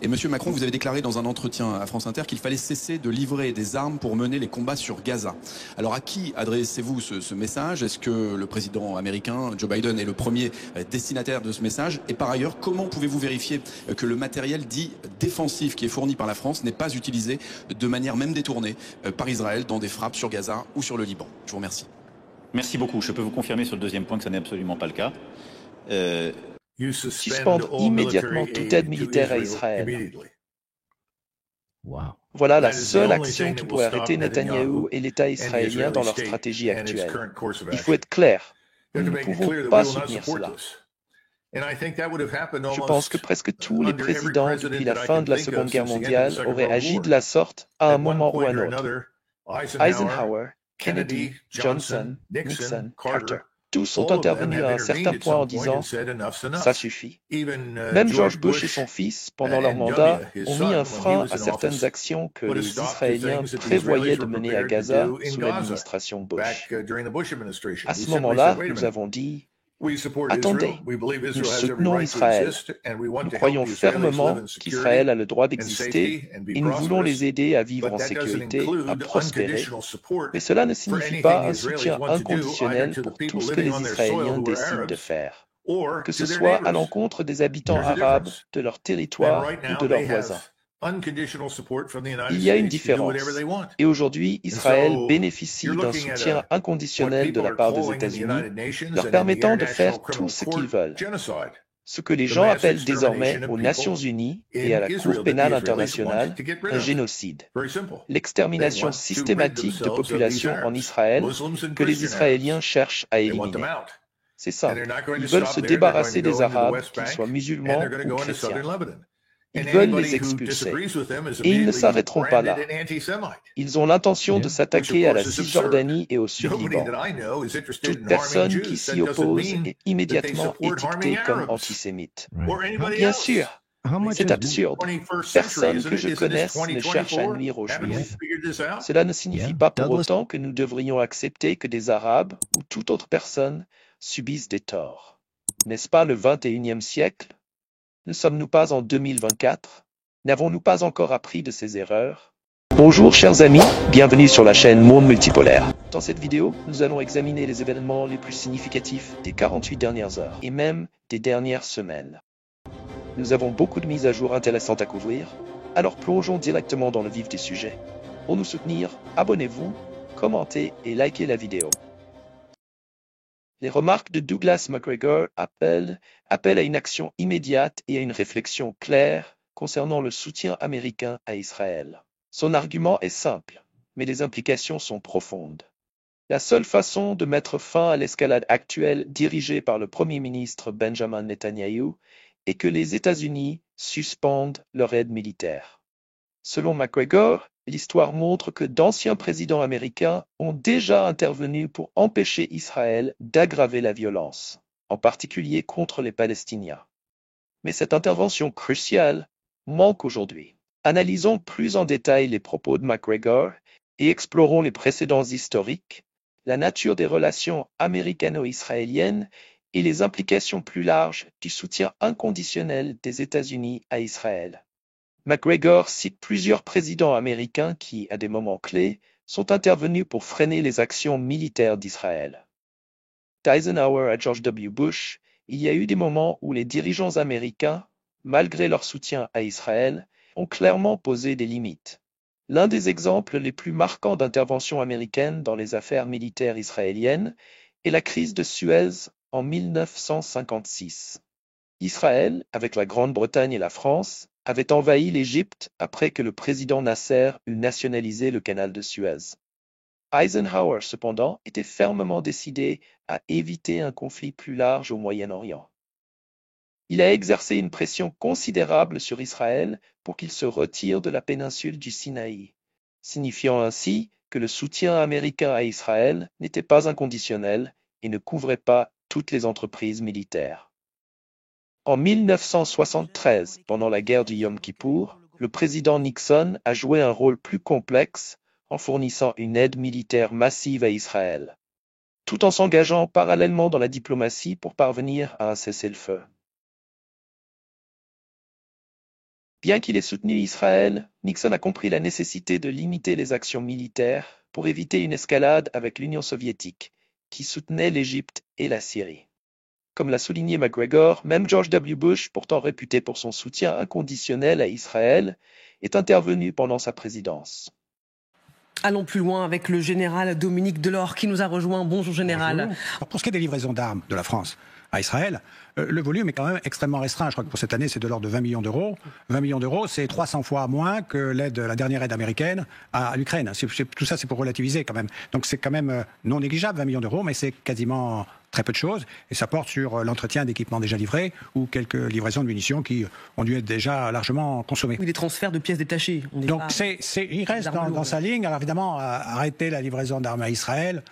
Et Monsieur Macron, vous avez déclaré dans un entretien à France Inter qu'il fallait cesser de livrer des armes pour mener les combats sur Gaza. Alors à qui adressez-vous ce message? Est-ce que le président américain Joe Biden est le premier destinataire de ce message? Et par ailleurs, comment pouvez-vous vérifier que le matériel dit défensif qui est fourni par la France n'est pas utilisé de manière même détournée par Israël dans des frappes sur Gaza ou sur le Liban? Je vous remercie. Merci beaucoup. Je peux vous confirmer sur le deuxième point que ce n'est absolument pas le cas. Suspendre immédiatement toute aide militaire à Israël. Voilà la seule action qui pourrait arrêter Netanyahou et l'État israélien dans leur stratégie actuelle. Il faut être clair, nous ne pouvons pas soutenir cela. Je pense que presque tous les présidents depuis la fin de la Seconde Guerre mondiale auraient agi de la sorte à un moment ou à un autre. Eisenhower, Kennedy, Johnson, Nixon, Carter, tous ont intervenu à un certain point en disant « ça suffit ». Même George Bush et son fils, pendant leur mandat, ont mis un frein à certaines actions que les Israéliens prévoyaient de mener à Gaza sous l'administration Bush. À ce moment-là, nous avons dit « Attendez, nous soutenons Israël. Nous croyons fermement qu'Israël a le droit d'exister et nous voulons les aider à vivre en sécurité, à prospérer. Mais cela ne signifie pas un soutien inconditionnel pour tout ce que les Israéliens décident de faire, que ce soit à l'encontre des habitants arabes, de leur territoire ou de leurs voisins. Il y a une différence. Et aujourd'hui, Israël bénéficie d'un soutien inconditionnel de la part des États-Unis, leur permettant de faire tout ce qu'ils veulent. Ce que les gens appellent désormais aux Nations Unies et à la Cour pénale internationale un génocide. L'extermination systématique de populations en Israël que les Israéliens cherchent à éliminer. C'est ça. Ils veulent se débarrasser des Arabes, qu'ils soient musulmans ou chrétiens. Ils veulent les expulser. Et ils ne s'arrêteront pas là. Ils ont l'intention de s'attaquer à la Cisjordanie et au Sud-Liban. Toute personne qui s'y oppose est immédiatement étiquetée comme antisémite. Bien sûr, c'est absurde. Personne que je connaisse ne cherche à nuire aux Juifs. Cela ne signifie pas pour autant que nous devrions accepter que des Arabes ou toute autre personne subissent des torts. N'est-ce pas le 21e siècle? Ne sommes-nous pas en 2024? N'avons-nous pas encore appris de ces erreurs? Bonjour chers amis, bienvenue sur la chaîne Monde Multipolaire. Dans cette vidéo, nous allons examiner les événements les plus significatifs des 48 dernières heures et même des dernières semaines. Nous avons beaucoup de mises à jour intéressantes à couvrir, alors plongeons directement dans le vif du sujet. Pour nous soutenir, abonnez-vous, commentez et likez la vidéo. Les remarques de Douglas Macgregor appellent à une action immédiate et à une réflexion claire concernant le soutien américain à Israël. Son argument est simple, mais les implications sont profondes. La seule façon de mettre fin à l'escalade actuelle dirigée par le Premier ministre Benjamin Netanyahou est que les États-Unis suspendent leur aide militaire. Selon Macgregor, l'histoire montre que d'anciens présidents américains ont déjà intervenu pour empêcher Israël d'aggraver la violence, en particulier contre les Palestiniens. Mais cette intervention cruciale manque aujourd'hui. Analysons plus en détail les propos de Macgregor et explorons les précédents historiques, la nature des relations américano-israéliennes et les implications plus larges du soutien inconditionnel des États-Unis à Israël. Macgregor cite plusieurs présidents américains qui, à des moments clés, sont intervenus pour freiner les actions militaires d'Israël. D'Eisenhower à George W. Bush, il y a eu des moments où les dirigeants américains, malgré leur soutien à Israël, ont clairement posé des limites. L'un des exemples les plus marquants d'intervention américaine dans les affaires militaires israéliennes est la crise de Suez en 1956. Israël, avec la Grande-Bretagne et la France, avait envahi l'Égypte après que le président Nasser eut nationalisé le canal de Suez. Eisenhower, cependant, était fermement décidé à éviter un conflit plus large au Moyen-Orient. Il a exercé une pression considérable sur Israël pour qu'il se retire de la péninsule du Sinaï, signifiant ainsi que le soutien américain à Israël n'était pas inconditionnel et ne couvrait pas toutes les entreprises militaires. En 1973, pendant la guerre du Yom Kippour, le président Nixon a joué un rôle plus complexe en fournissant une aide militaire massive à Israël, tout en s'engageant parallèlement dans la diplomatie pour parvenir à un cessez-le-feu. Bien qu'il ait soutenu Israël, Nixon a compris la nécessité de limiter les actions militaires pour éviter une escalade avec l'Union soviétique, qui soutenait l'Égypte et la Syrie. Comme l'a souligné McGregor, même George W. Bush, pourtant réputé pour son soutien inconditionnel à Israël, est intervenu pendant sa présidence. Allons plus loin avec le général Dominique Delors qui nous a rejoint. Bonjour général. Bonjour. Alors, pour ce qui est des livraisons d'armes de la France à Israël, le volume est quand même extrêmement restreint. Je crois que pour cette année, c'est de l'ordre de 20 millions d'euros. 20 millions d'euros, c'est 300 fois moins que la dernière aide américaine à l'Ukraine. Tout ça, c'est pour relativiser quand même. Donc c'est quand même non négligeable, 20 millions d'euros, mais c'est quasiment très peu de choses. Et ça porte sur l'entretien d'équipements déjà livrés ou quelques livraisons de munitions qui ont dû être déjà largement consommées. Oui, des transferts de pièces détachées. Donc il reste dans sa ligne. Alors évidemment, arrêter la livraison d'armes à Israël,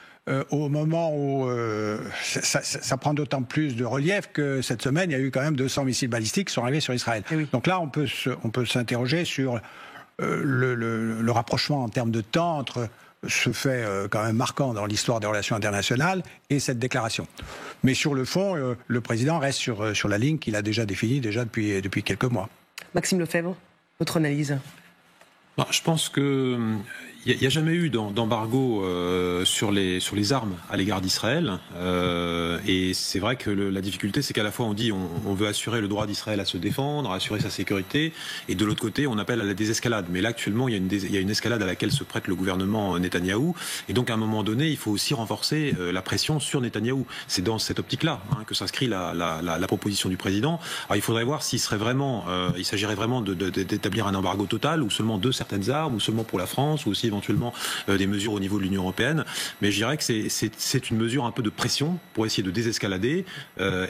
au moment où ça prend d'autant plus de relief que cette semaine, il y a eu quand même 200 missiles balistiques qui sont arrivés sur Israël. Oui. Donc là, on peut s'interroger sur le rapprochement en termes de temps entre ce fait quand même marquant dans l'histoire des relations internationales et cette déclaration. Mais sur le fond, le président reste sur la ligne qu'il a déjà définie depuis quelques mois. Maxime Lefebvre, votre analyse? Je pense que il n'y a jamais eu d'embargo sur les armes à l'égard d'Israël. Et c'est vrai que la difficulté, c'est qu'à la fois on dit on veut assurer le droit d'Israël à se défendre, à assurer sa sécurité, et de l'autre côté on appelle à la désescalade. Mais là actuellement il y a une escalade à laquelle se prête le gouvernement Netanyahou, et donc à un moment donné il faut aussi renforcer la pression sur Netanyahou. C'est dans cette optique-là que s'inscrit la proposition du président. Alors il faudrait voir s'il s'agirait vraiment d'établir un embargo total, ou seulement de certaines armes, ou seulement pour la France, ou aussi éventuellement des mesures au niveau de l'Union européenne. Mais je dirais que c'est une mesure un peu de pression pour essayer de désescalader.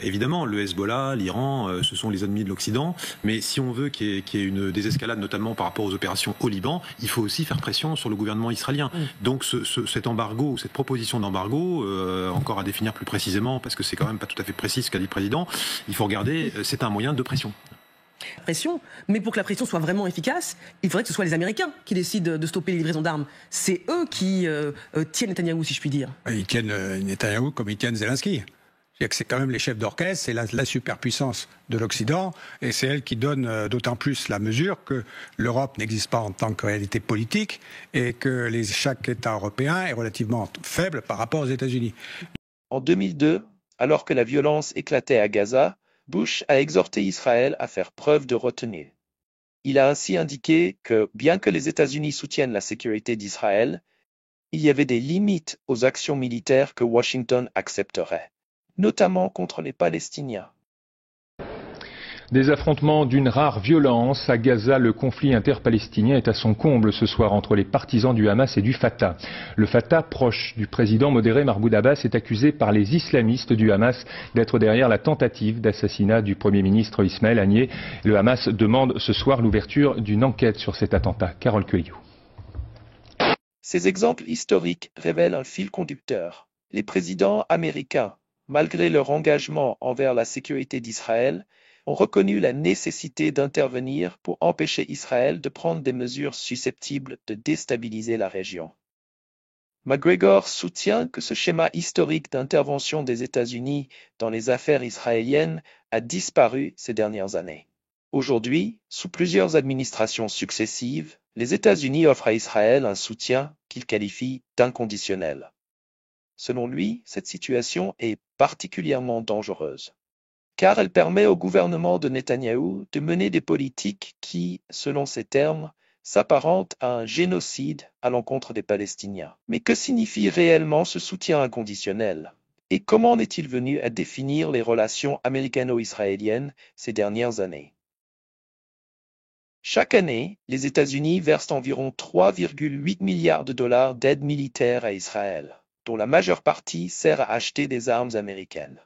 Évidemment, le Hezbollah, l'Iran, ce sont les ennemis de l'Occident. Mais si on veut qu'il y ait une désescalade, notamment par rapport aux opérations au Liban, il faut aussi faire pression sur le gouvernement israélien. Donc cet embargo, cette proposition d'embargo, encore à définir plus précisément, parce que c'est quand même pas tout à fait précis ce qu'a dit le président, il faut regarder, c'est un moyen de pression. Pression, mais pour que la pression soit vraiment efficace, il faudrait que ce soit les Américains qui décident de stopper les livraisons d'armes. C'est eux qui tiennent Netanyahou, si je puis dire. Ils tiennent Netanyahou comme ils tiennent Zelensky. C'est quand même les chefs d'orchestre, c'est la superpuissance de l'Occident, et c'est elle qui donne d'autant plus la mesure que l'Europe n'existe pas en tant que réalité politique, et que chaque État européen est relativement faible par rapport aux États-Unis. En 2002, alors que la violence éclatait à Gaza, Bush a exhorté Israël à faire preuve de retenue. Il a ainsi indiqué que, bien que les États-Unis soutiennent la sécurité d'Israël, il y avait des limites aux actions militaires que Washington accepterait, notamment contre les Palestiniens. Des affrontements d'une rare violence. À Gaza, le conflit interpalestinien est à son comble ce soir entre les partisans du Hamas et du Fatah. Le Fatah, proche du président modéré Mahmoud Abbas, est accusé par les islamistes du Hamas d'être derrière la tentative d'assassinat du Premier ministre Ismaël Haniyeh. Le Hamas demande ce soir l'ouverture d'une enquête sur cet attentat. Carole Cueillou. Ces exemples historiques révèlent un fil conducteur. Les présidents américains, malgré leur engagement envers la sécurité d'Israël, ont reconnu la nécessité d'intervenir pour empêcher Israël de prendre des mesures susceptibles de déstabiliser la région. McGregor soutient que ce schéma historique d'intervention des États-Unis dans les affaires israéliennes a disparu ces dernières années. Aujourd'hui, sous plusieurs administrations successives, les États-Unis offrent à Israël un soutien qu'il qualifie d'inconditionnel. Selon lui, cette situation est particulièrement dangereuse, car elle permet au gouvernement de Netanyahou de mener des politiques qui, selon ses termes, s'apparentent à un génocide à l'encontre des Palestiniens. Mais que signifie réellement ce soutien inconditionnel? Et comment en est-il venu à définir les relations américano-israéliennes ces dernières années? Chaque année, les États-Unis versent environ 3,8 milliards de dollars d'aide militaire à Israël, dont la majeure partie sert à acheter des armes américaines.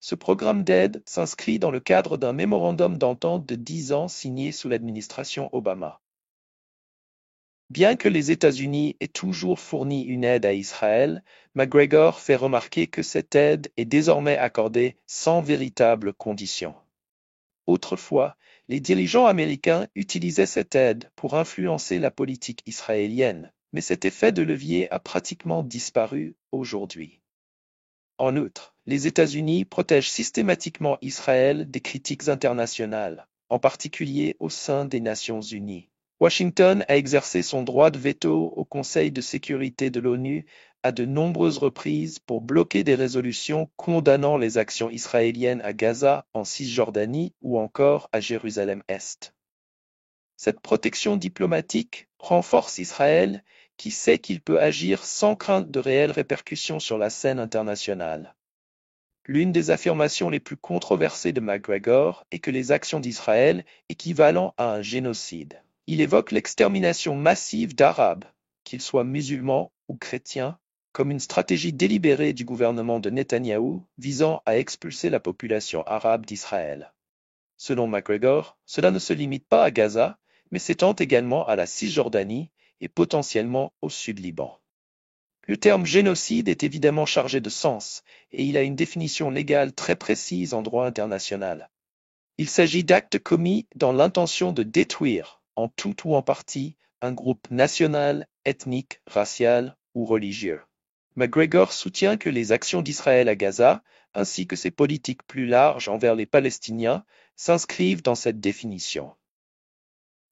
Ce programme d'aide s'inscrit dans le cadre d'un mémorandum d'entente de 10 ans signé sous l'administration Obama. Bien que les États-Unis aient toujours fourni une aide à Israël, McGregor fait remarquer que cette aide est désormais accordée sans véritable condition. Autrefois, les dirigeants américains utilisaient cette aide pour influencer la politique israélienne, mais cet effet de levier a pratiquement disparu aujourd'hui. En outre, les États-Unis protègent systématiquement Israël des critiques internationales, en particulier au sein des Nations Unies. Washington a exercé son droit de veto au Conseil de sécurité de l'ONU à de nombreuses reprises pour bloquer des résolutions condamnant les actions israéliennes à Gaza, en Cisjordanie ou encore à Jérusalem-Est. Cette protection diplomatique renforce Israël, qui sait qu'il peut agir sans crainte de réelles répercussions sur la scène internationale. L'une des affirmations les plus controversées de McGregor est que les actions d'Israël équivalent à un génocide. Il évoque l'extermination massive d'Arabes, qu'ils soient musulmans ou chrétiens, comme une stratégie délibérée du gouvernement de Netanyahou visant à expulser la population arabe d'Israël. Selon McGregor, cela ne se limite pas à Gaza, mais s'étend également à la Cisjordanie et potentiellement au Sud-Liban. Le terme génocide est évidemment chargé de sens, et il a une définition légale très précise en droit international. Il s'agit d'actes commis dans l'intention de détruire, en tout ou en partie, un groupe national, ethnique, racial ou religieux. McGregor soutient que les actions d'Israël à Gaza, ainsi que ses politiques plus larges envers les Palestiniens, s'inscrivent dans cette définition.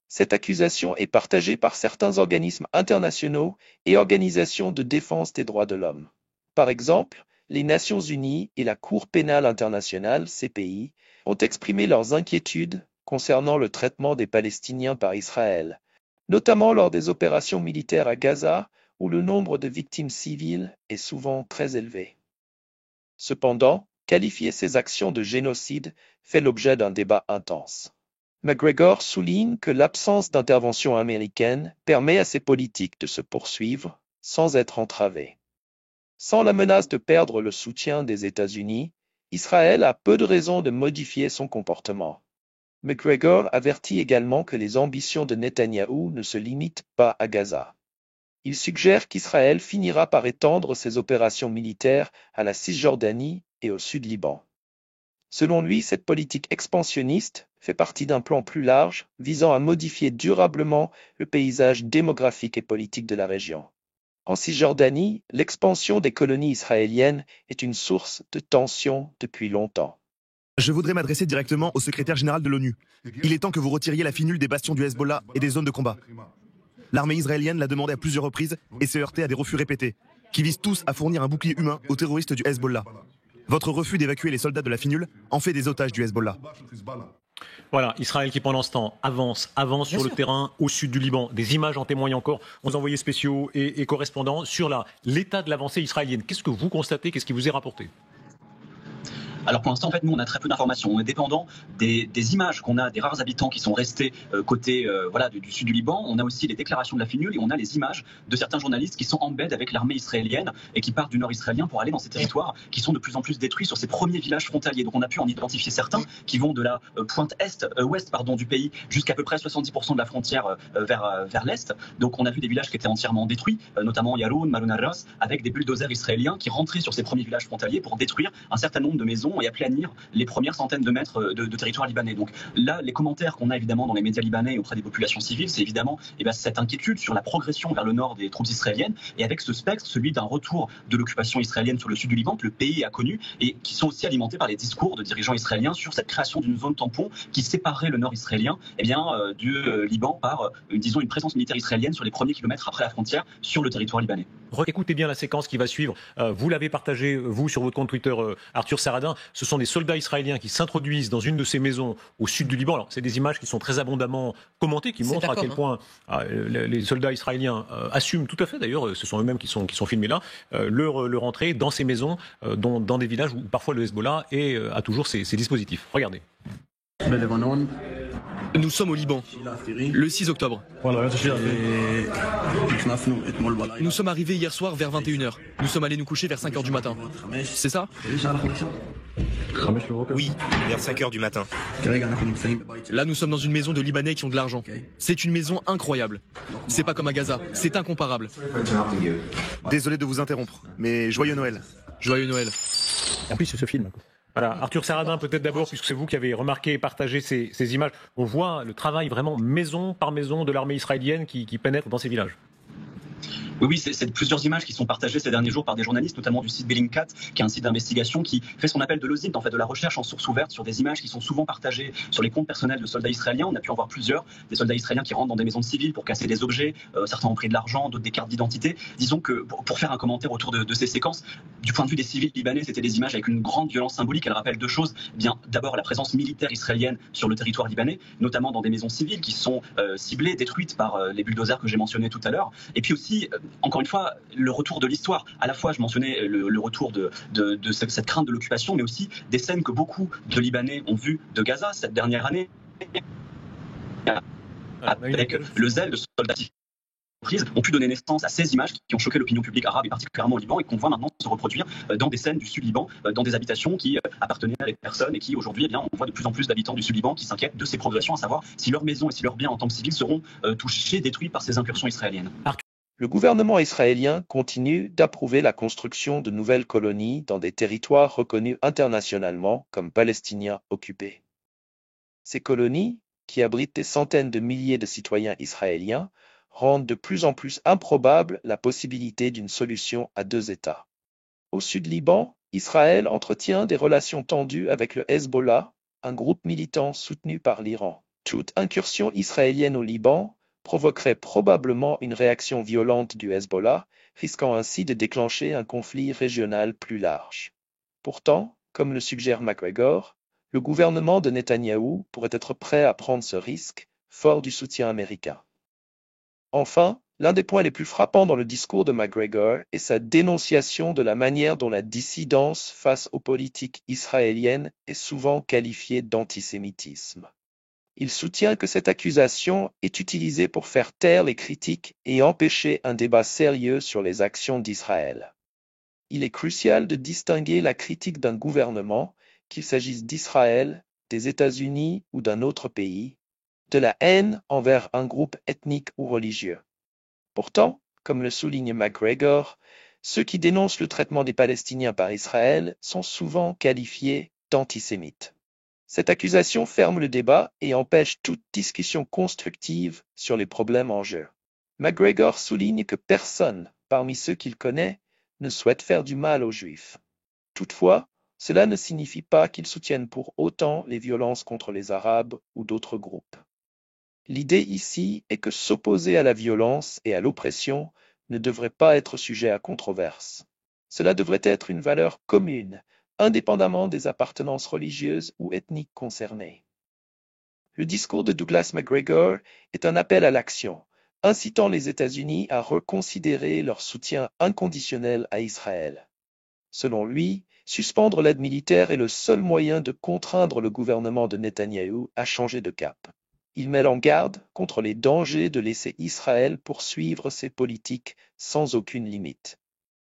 Cette accusation est partagée par certains organismes internationaux et organisations de défense des droits de l'homme. Par exemple, les Nations Unies et la Cour pénale internationale, CPI, ont exprimé leurs inquiétudes concernant le traitement des Palestiniens par Israël, notamment lors des opérations militaires à Gaza, où le nombre de victimes civiles est souvent très élevé. Cependant, qualifier ces actions de génocide fait l'objet d'un débat intense. McGregor souligne que l'absence d'intervention américaine permet à ces politiques de se poursuivre sans être entravées. Sans la menace de perdre le soutien des États-Unis, Israël a peu de raisons de modifier son comportement. McGregor avertit également que les ambitions de Netanyahou ne se limitent pas à Gaza. Il suggère qu'Israël finira par étendre ses opérations militaires à la Cisjordanie et au Sud-Liban. Selon lui, cette politique expansionniste fait partie d'un plan plus large visant à modifier durablement le paysage démographique et politique de la région. En Cisjordanie, l'expansion des colonies israéliennes est une source de tension depuis longtemps. Je voudrais m'adresser directement au secrétaire général de l'ONU. Il est temps que vous retiriez la finule des bastions du Hezbollah et des zones de combat. L'armée israélienne l'a demandé à plusieurs reprises et s'est heurtée à des refus répétés, qui visent tous à fournir un bouclier humain aux terroristes du Hezbollah. Votre refus d'évacuer les soldats de la finule en fait des otages du Hezbollah. Voilà, Israël qui pendant ce temps avance sur le terrain au sud du Liban. Des images en témoignent encore aux envoyés spéciaux et correspondants sur l'état de l'avancée israélienne. Qu'est-ce que vous constatez? Qu'est-ce qui vous est rapporté? Alors pour l'instant, en fait, nous, on a très peu d'informations. On est dépendant des images qu'on a des rares habitants qui sont restés côté du sud du Liban. On a aussi les déclarations de la finule et on a les images de certains journalistes qui sont en bed avec l'armée israélienne et qui partent du nord israélien pour aller dans ces territoires qui sont de plus en plus détruits sur ces premiers villages frontaliers. Donc on a pu en identifier certains qui vont de la pointe ouest du pays jusqu'à peu près 70% de la frontière vers l'est. Donc on a vu des villages qui étaient entièrement détruits, notamment Yaroun, Malon al-Ras, avec des bulldozers israéliens qui rentraient sur ces premiers villages frontaliers pour détruire un certain nombre de maisons et aplanir les premières centaines de mètres de territoire libanais. Donc là, les commentaires qu'on a évidemment dans les médias libanais et auprès des populations civiles, c'est évidemment cette inquiétude sur la progression vers le nord des troupes israéliennes et avec ce spectre, celui d'un retour de l'occupation israélienne sur le sud du Liban que le pays a connu et qui sont aussi alimentés par les discours de dirigeants israéliens sur cette création d'une zone tampon qui séparerait le nord israélien du Liban par, disons, une présence militaire israélienne sur les premiers kilomètres après la frontière sur le territoire libanais. Écoutez bien la séquence qui va suivre. Vous l'avez partagé, vous, sur votre compte Twitter, Arthur Saradin. Ce sont des soldats israéliens qui s'introduisent dans une de ces maisons au sud du Liban. Alors, c'est des images qui sont très abondamment commentées, qui montrent à quel point les soldats israéliens assument tout à fait, d'ailleurs, ce sont eux-mêmes qui sont filmés là, leur entrée dans ces maisons, dans des villages où parfois le Hezbollah a toujours ses dispositifs. Regardez. Nous sommes au Liban, le 6 octobre. Nous sommes arrivés hier soir vers 21h. Nous sommes allés nous coucher vers 5h du matin. C'est ça? Oui, vers 5h du matin. Là, nous sommes dans une maison de Libanais qui ont de l'argent. C'est une maison incroyable. C'est pas comme à Gaza, c'est incomparable. Désolé de vous interrompre, mais joyeux Noël. Joyeux Noël. En plus, c'est ce film. Voilà, Arthur Saradin, peut-être d'abord, puisque c'est vous qui avez remarqué et partagé ces images. On voit le travail vraiment maison par maison de l'armée israélienne qui pénètre dans ces villages. Oui, c'est plusieurs images qui sont partagées ces derniers jours par des journalistes, notamment du site Bellingcat, qui est un site d'investigation qui fait ce qu'on appelle de l'OSINT, en fait, de la recherche en source ouverte sur des images qui sont souvent partagées sur les comptes personnels de soldats israéliens. On a pu en voir plusieurs, des soldats israéliens qui rentrent dans des maisons civiles pour casser des objets, certains ont pris de l'argent, d'autres des cartes d'identité. Disons que, pour faire un commentaire autour de ces séquences, du point de vue des civils libanais, c'était des images avec une grande violence symbolique. Elles rappellent deux choses. Eh bien, d'abord, la présence militaire israélienne sur le territoire libanais, notamment dans des maisons civiles qui sont ciblées, détruites par les bulldozers que j'ai mentionnés tout à l'heure. Et puis aussi, encore une fois, le retour de l'histoire. À la fois, je mentionnais le retour de cette crainte de l'occupation, mais aussi des scènes que beaucoup de Libanais ont vues de Gaza cette dernière année, avec le zèle de soldats ont pu donner naissance à ces images qui ont choqué l'opinion publique arabe et particulièrement au Liban et qu'on voit maintenant se reproduire dans des scènes du Sud-Liban, dans des habitations qui appartenaient à des personnes et qui aujourd'hui, eh bien, on voit de plus en plus d'habitants du Sud-Liban qui s'inquiètent de ces progressions, à savoir si leurs maisons et si leurs biens en tant que civils seront touchés, détruits par ces incursions israéliennes. Le gouvernement israélien continue d'approuver la construction de nouvelles colonies dans des territoires reconnus internationalement comme palestiniens occupés. Ces colonies, qui abritent des centaines de milliers de citoyens israéliens, rendent de plus en plus improbable la possibilité d'une solution à deux États. Au Sud-Liban, Israël entretient des relations tendues avec le Hezbollah, un groupe militant soutenu par l'Iran. Toute incursion israélienne au Liban provoquerait probablement une réaction violente du Hezbollah, risquant ainsi de déclencher un conflit régional plus large. Pourtant, comme le suggère McGregor, le gouvernement de Netanyahou pourrait être prêt à prendre ce risque, fort du soutien américain. Enfin, l'un des points les plus frappants dans le discours de McGregor est sa dénonciation de la manière dont la dissidence face aux politiques israéliennes est souvent qualifiée d'antisémitisme. Il soutient que cette accusation est utilisée pour faire taire les critiques et empêcher un débat sérieux sur les actions d'Israël. Il est crucial de distinguer la critique d'un gouvernement, qu'il s'agisse d'Israël, des États-Unis ou d'un autre pays, de la haine envers un groupe ethnique ou religieux. Pourtant, comme le souligne McGregor, ceux qui dénoncent le traitement des Palestiniens par Israël sont souvent qualifiés d'antisémites. Cette accusation ferme le débat et empêche toute discussion constructive sur les problèmes en jeu. McGregor souligne que personne, parmi ceux qu'il connaît, ne souhaite faire du mal aux Juifs. Toutefois, cela ne signifie pas qu'ils soutiennent pour autant les violences contre les Arabes ou d'autres groupes. L'idée ici est que s'opposer à la violence et à l'oppression ne devrait pas être sujet à controverse. Cela devrait être une valeur commune, indépendamment des appartenances religieuses ou ethniques concernées. Le discours de Douglas McGregor est un appel à l'action, incitant les États-Unis à reconsidérer leur soutien inconditionnel à Israël. Selon lui, suspendre l'aide militaire est le seul moyen de contraindre le gouvernement de Netanyahou à changer de cap. Il met en garde contre les dangers de laisser Israël poursuivre ses politiques sans aucune limite.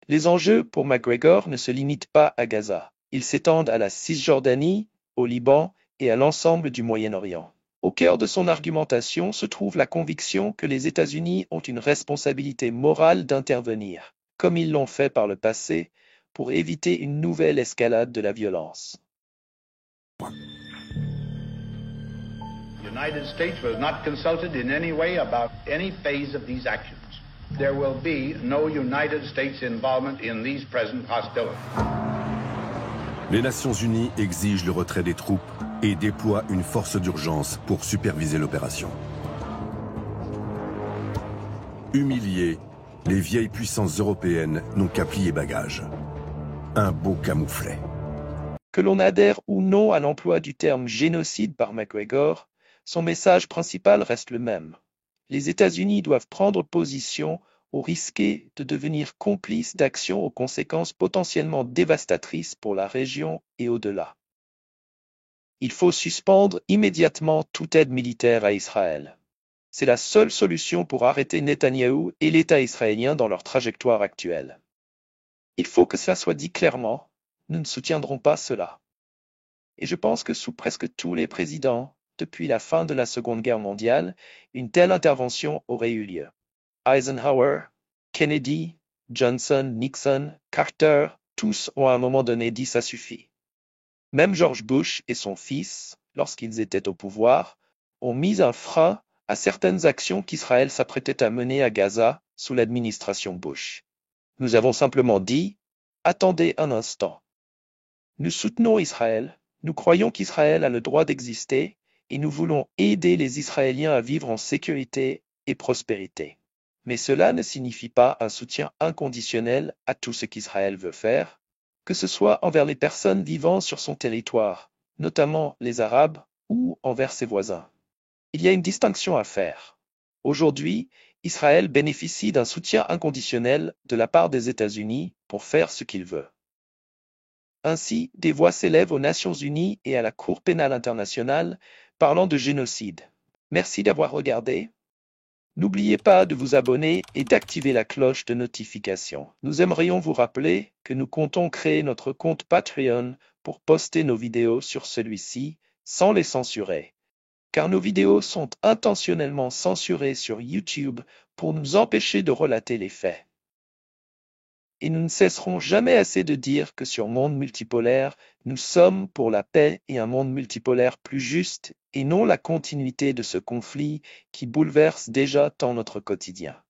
Les enjeux pour McGregor ne se limitent pas à Gaza. Ils s'étendent à la Cisjordanie, au Liban et à l'ensemble du Moyen-Orient. Au cœur de son argumentation se trouve la conviction que les États-Unis ont une responsabilité morale d'intervenir, comme ils l'ont fait par le passé, pour éviter une nouvelle escalade de la violence. The United States was not consulted in any way about any phase of these actions. There will be no United States involvement in these present hostilities. Les Nations Unies exigent le retrait des troupes et déploient une force d'urgence pour superviser l'opération. Humiliés, les vieilles puissances européennes n'ont qu'à plier bagages. Un beau camouflet. Que l'on adhère ou non à l'emploi du terme génocide par McGregor, son message principal reste le même. Les États-Unis doivent prendre position au risquer de devenir complices d'actions aux conséquences potentiellement dévastatrices pour la région et au-delà. Il faut suspendre immédiatement toute aide militaire à Israël. C'est la seule solution pour arrêter Netanyahou et l'État israélien dans leur trajectoire actuelle. Il faut que cela soit dit clairement, nous ne soutiendrons pas cela. Et je pense que sous presque tous les présidents, depuis la fin de la Seconde Guerre mondiale, une telle intervention aurait eu lieu. Eisenhower, Kennedy, Johnson, Nixon, Carter, tous ont à un moment donné dit ça suffit. Même George Bush et son fils, lorsqu'ils étaient au pouvoir, ont mis un frein à certaines actions qu'Israël s'apprêtait à mener à Gaza sous l'administration Bush. Nous avons simplement dit « Attendez un instant. Nous soutenons Israël, nous croyons qu'Israël a le droit d'exister et nous voulons aider les Israéliens à vivre en sécurité et prospérité. Mais cela ne signifie pas un soutien inconditionnel à tout ce qu'Israël veut faire, que ce soit envers les personnes vivant sur son territoire, notamment les Arabes, ou envers ses voisins. Il y a une distinction à faire. Aujourd'hui, Israël bénéficie d'un soutien inconditionnel de la part des États-Unis pour faire ce qu'il veut. Ainsi, des voix s'élèvent aux Nations Unies et à la Cour pénale internationale parlant de génocide. Merci d'avoir regardé. N'oubliez pas de vous abonner et d'activer la cloche de notification. Nous aimerions vous rappeler que nous comptons créer notre compte Patreon pour poster nos vidéos sur celui-ci sans les censurer. Car nos vidéos sont intentionnellement censurées sur YouTube pour nous empêcher de relater les faits. Et nous ne cesserons jamais assez de dire que sur Monde Multipolaire, nous sommes pour la paix et un monde multipolaire plus juste, et non la continuité de ce conflit qui bouleverse déjà tant notre quotidien.